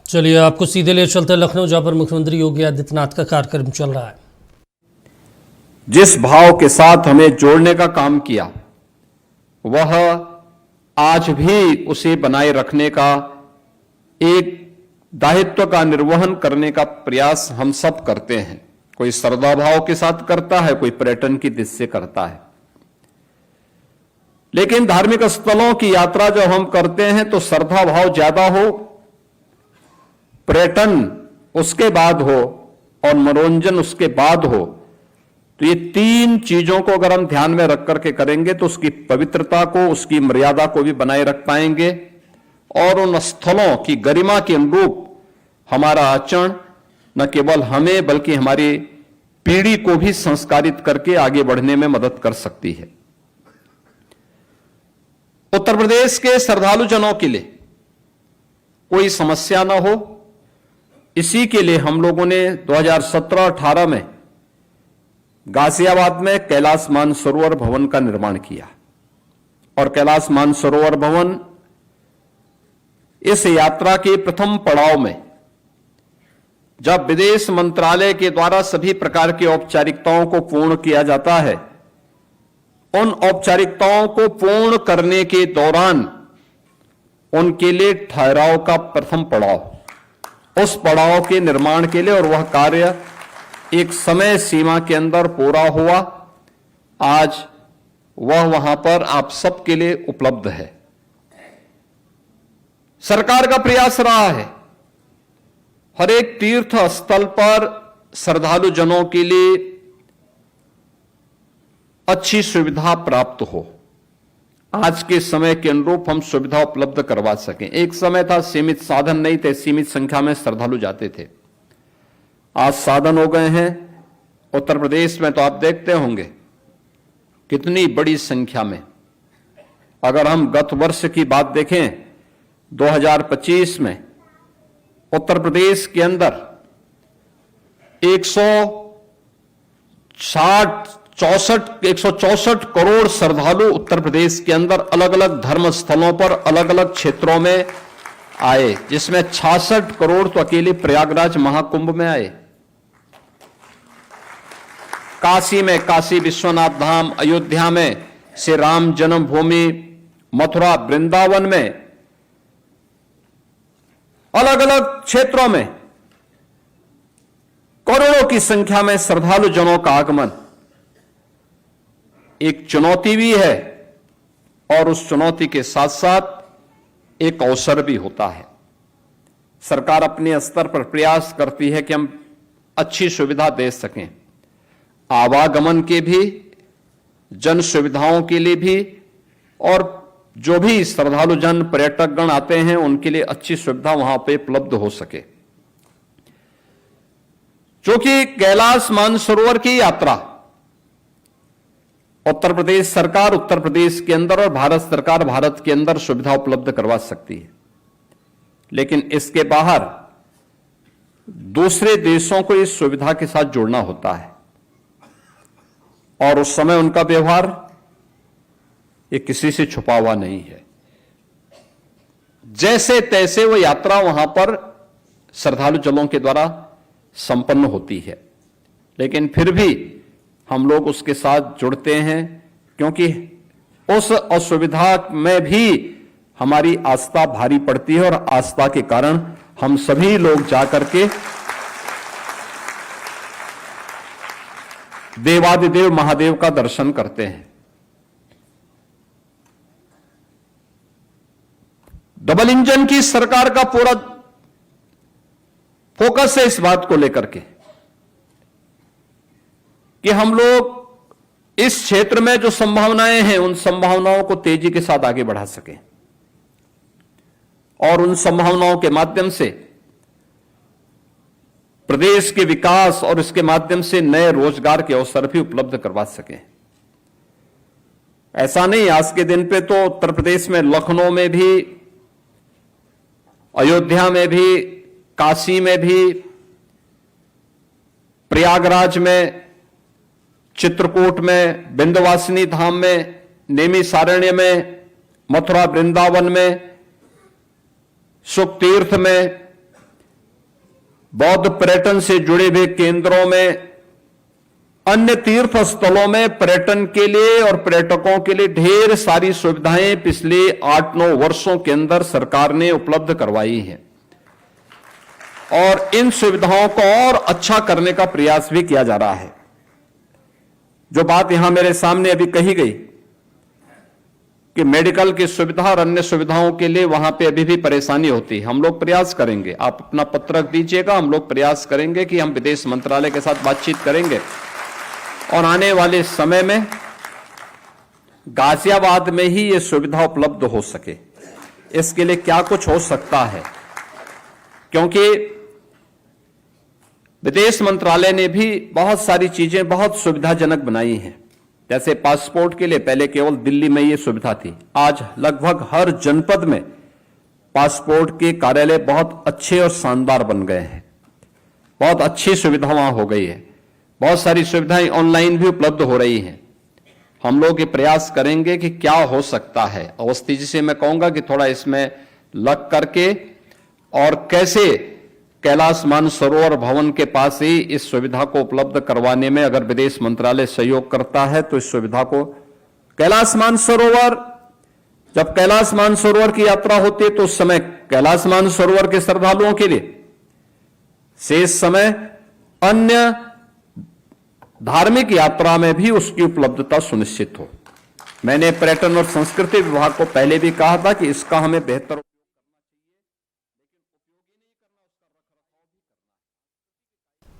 चलिए आपको सीधे ले चलते हैं लखनऊ, जहां पर मुख्यमंत्री योगी आदित्यनाथ का कार्यक्रम चल रहा है। जिस भाव के साथ हमें जोड़ने का काम किया वह आज भी उसे बनाए रखने का, एक दायित्व का निर्वहन करने का प्रयास हम सब करते हैं। कोई श्रद्धा भाव के साथ करता है, कोई पर्यटन की दृष्टि से करता है। लेकिन धार्मिक स्थलों की यात्रा जब हम करते हैं तो श्रद्धा भाव ज्यादा हो, पर्यटन उसके बाद हो और मनोरंजन उसके बाद हो, तो ये तीन चीजों को अगर हम ध्यान में रख करके करेंगे तो उसकी पवित्रता को, उसकी मर्यादा को भी बनाए रख पाएंगे और उन स्थलों की गरिमा के अनुरूप हमारा आचरण न केवल हमें बल्कि हमारी पीढ़ी को भी संस्कारित करके आगे बढ़ने में मदद कर सकती है। उत्तर प्रदेश के श्रद्धालु जनों के लिए कोई समस्या न हो, इसी के लिए हम लोगों ने 2017-18 में गाजियाबाद में कैलाश मानसरोवर भवन का निर्माण किया और कैलाश मानसरोवर भवन इस यात्रा के प्रथम पड़ाव में, जब विदेश मंत्रालय के द्वारा सभी प्रकार की औपचारिकताओं को पूर्ण किया जाता है, उन औपचारिकताओं को पूर्ण करने के दौरान उनके लिए ठहराव का प्रथम पड़ाव, उस पड़ाव के निर्माण के लिए, और वह कार्य एक समय सीमा के अंदर पूरा हुआ। आज वह वहां पर आप सबके लिए उपलब्ध है। सरकार का प्रयास रहा है हर एक तीर्थ स्थल पर श्रद्धालु जनों के लिए अच्छी सुविधा प्राप्त हो, आज के समय के अनुरूप हम सुविधा उपलब्ध करवा सकें। एक समय था सीमित साधन नहीं थे, सीमित संख्या में श्रद्धालु जाते थे। आज साधन हो गए हैं। उत्तर प्रदेश में तो आप देखते होंगे कितनी बड़ी संख्या में, अगर हम गत वर्ष की बात देखें 2025 में उत्तर प्रदेश के अंदर 164 करोड़ श्रद्धालु उत्तर प्रदेश के अंदर अलग अलग धर्म स्थलों पर अलग अलग क्षेत्रों में आए, जिसमें 66 करोड़ तो अकेले प्रयागराज महाकुंभ में आए। काशी में काशी विश्वनाथ धाम, अयोध्या में श्री राम जन्मभूमि, मथुरा वृंदावन में, अलग अलग क्षेत्रों में करोड़ों की संख्या में श्रद्धालु जनों का आगमन एक चुनौती भी है और उस चुनौती के साथ साथ एक अवसर भी होता है। सरकार अपने स्तर पर प्रयास करती है कि हम अच्छी सुविधा दे सकें, आवागमन के भी, जन सुविधाओं के लिए भी, और जो भी श्रद्धालु जन पर्यटक गण आते हैं उनके लिए अच्छी सुविधा वहां पे उपलब्ध हो सके। क्योंकि कैलाश मानसरोवर की यात्रा उत्तर प्रदेश सरकार उत्तर प्रदेश के अंदर और भारत सरकार भारत के अंदर सुविधा उपलब्ध करवा सकती है, लेकिन इसके बाहर दूसरे देशों को इस सुविधा के साथ जोड़ना होता है और उस समय उनका व्यवहार ये किसी से छुपा हुआ नहीं है। जैसे तैसे वो यात्रा वहां पर श्रद्धालु जनों के द्वारा संपन्न होती है, लेकिन फिर भी हम लोग उसके साथ जुड़ते हैं, क्योंकि उस असुविधा में भी हमारी आस्था भारी पड़ती है और आस्था के कारण हम सभी लोग जाकर के देवादिदेव महादेव का दर्शन करते हैं। डबल इंजन की सरकार का पूरा फोकस है इस बात को लेकर के कि हम लोग इस क्षेत्र में जो संभावनाएं हैं उन संभावनाओं को तेजी के साथ आगे बढ़ा सकें और उन संभावनाओं के माध्यम से प्रदेश के विकास और इसके माध्यम से नए रोजगार के अवसर भी उपलब्ध करवा सकें। ऐसा नहीं, आज के दिन पे तो उत्तर प्रदेश में लखनऊ में भी, अयोध्या में भी, काशी में भी, प्रयागराज में, चित्रकूट में, विंध्यवासिनी धाम में, नेमिसारण्य में, मथुरा वृंदावन में, सुखतीर्थ में, बौद्ध पर्यटन से जुड़े हुए केंद्रों में, अन्य तीर्थ स्थलों में पर्यटन के लिए और पर्यटकों के लिए ढेर सारी सुविधाएं पिछले 8-9 वर्षों के अंदर सरकार ने उपलब्ध करवाई हैं और इन सुविधाओं को और अच्छा करने का प्रयास भी किया जा रहा है। जो बात यहां मेरे सामने अभी कही गई कि मेडिकल की सुविधा और अन्य सुविधाओं के लिए वहां पे अभी भी परेशानी होती है, हम लोग प्रयास करेंगे। आप अपना पत्रक दीजिएगा, हम लोग प्रयास करेंगे कि हम विदेश मंत्रालय के साथ बातचीत करेंगे और आने वाले समय में गाजियाबाद में ही ये सुविधा उपलब्ध हो सके। इसके लिए क्या कुछ हो सकता है, क्योंकि विदेश मंत्रालय ने भी बहुत सारी चीजें बहुत सुविधाजनक बनाई हैं। जैसे पासपोर्ट के लिए पहले केवल दिल्ली में ये सुविधा थी, आज लगभग हर जनपद में पासपोर्ट के कार्यालय बहुत अच्छे और शानदार बन गए हैं। बहुत अच्छी सुविधा वहां हो गई है, बहुत सारी सुविधाएं ऑनलाइन भी उपलब्ध हो रही हैं। हम लोग ये प्रयास करेंगे कि क्या हो सकता है। अवस्थी जी से मैं कहूंगा कि थोड़ा इसमें लग करके और कैसे कैलाश मानसरोवर भवन के पास ही इस सुविधा को उपलब्ध करवाने में अगर विदेश मंत्रालय सहयोग करता है तो इस सुविधा को कैलाश मानसरोवर, जब कैलाश मानसरोवर की यात्रा होती है तो उस समय कैलाश मानसरोवर के श्रद्धालुओं के लिए, शेष समय अन्य धार्मिक यात्रा में भी उसकी उपलब्धता सुनिश्चित हो। मैंने पर्यटन और संस्कृति विभाग को पहले भी कहा था कि इसका हमें बेहतर